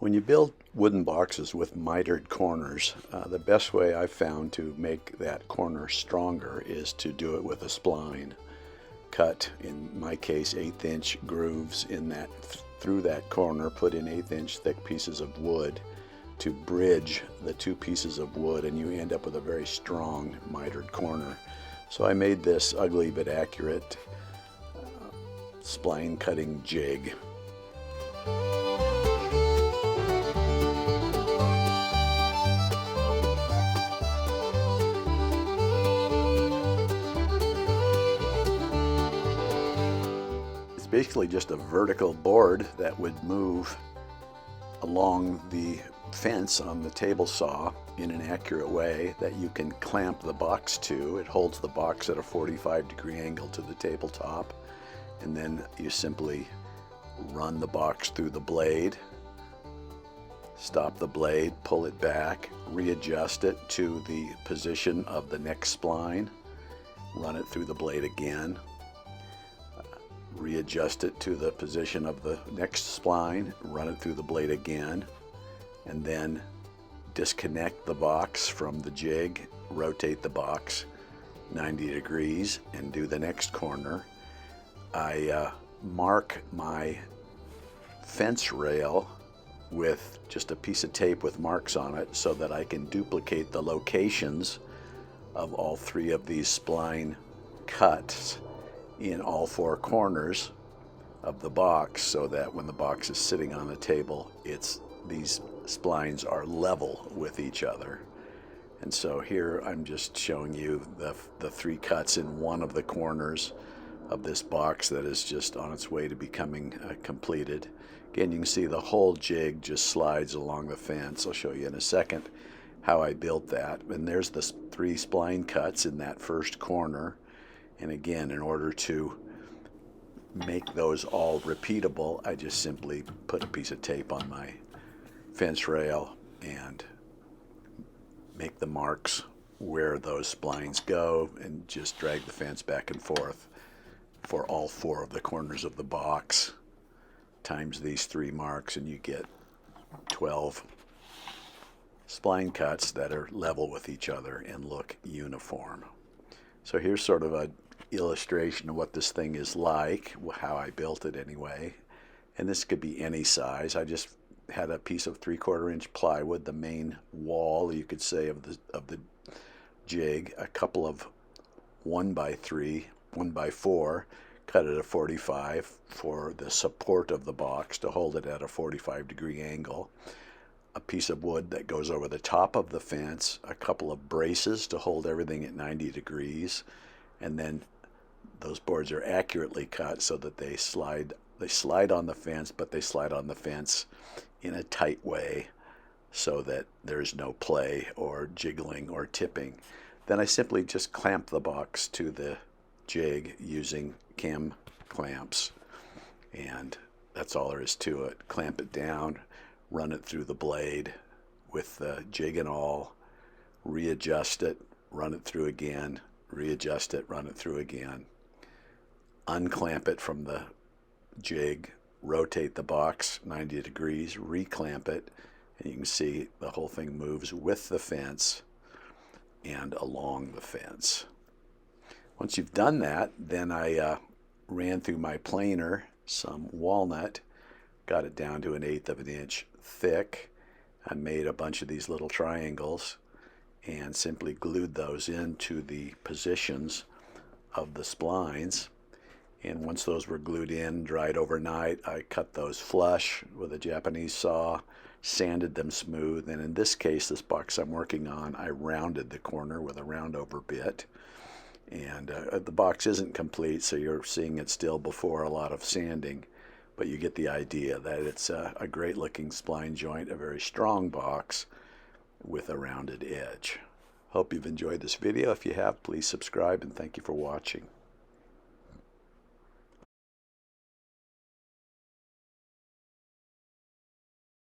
When you build wooden boxes with mitered corners, the best way I've found to make that corner stronger is to do it with a spline. Cut, in my case, 1/8" grooves in that through that corner, put in 1/8" thick pieces of wood to bridge the two pieces of wood, and you end up with a very strong mitered corner. So I made this ugly but accurate spline cutting jig. It's basically just a vertical board that would move along the fence on the table saw in an accurate way that you can clamp the box to. It holds the box at a 45-degree angle to the tabletop, and then you simply run the box through the blade, stop the blade, pull it back, readjust it to the position of the next spline, run it through the blade again, readjust it to the position of the next spline, run it through the blade again, and then disconnect the box from the jig, rotate the box 90 degrees and do the next corner. I mark my fence rail with just a piece of tape with marks on it so that I can duplicate the locations of all three of these spline cuts in all four corners of the box, so that when the box is sitting on the table, these splines are level with each other. And so here I'm just showing you the three cuts in one of the corners of this box that is just on its way to becoming completed. Again, you can see the whole jig just slides along the fence. I'll show you in a second how I built that. And there's the three spline cuts in that first corner. And again, in order to make those all repeatable, I just simply put a piece of tape on my fence rail and make the marks where those splines go and just drag the fence back and forth for all four of the corners of the box, times these three marks, and you get 12 spline cuts that are level with each other and look uniform. So here's sort of an illustration of what this thing is like, how I built it anyway. And this could be any size. I just had a piece of 3/4 inch plywood, the main wall, you could say, of the jig, a couple of 1x3, 1x4, cut at a 45 for the support of the box to hold it at a 45-degree angle, a piece of wood that goes over the top of the fence, a couple of braces to hold everything at 90 degrees, and then those boards are accurately cut so that they slide on the fence, but they slide on the fence in a tight way so that there's no play or jiggling or tipping. Then I simply just clamp the box to the jig using cam clamps, and that's all there is to it. Clamp it down, run it through the blade with the jig and all, readjust it, run it through again, readjust it, run it through again, unclamp it from the jig, rotate the box 90 degrees, reclamp it, and you can see the whole thing moves with the fence and along the fence. Once you've done that, then I ran through my planer some walnut, got it down to 1/8 of an inch thick. I made a bunch of these little triangles and simply glued those into the positions of the splines. And once those were glued in, dried overnight, I cut those flush with a Japanese saw, sanded them smooth, and in this case, this box I'm working on, I rounded the corner with a round over bit. And the box isn't complete, so you're seeing it still before a lot of sanding, but you get the idea that it's a great looking spline joint, a very strong box with a rounded edge. Hope you've enjoyed this video. If you have, please subscribe, and thank you for watching.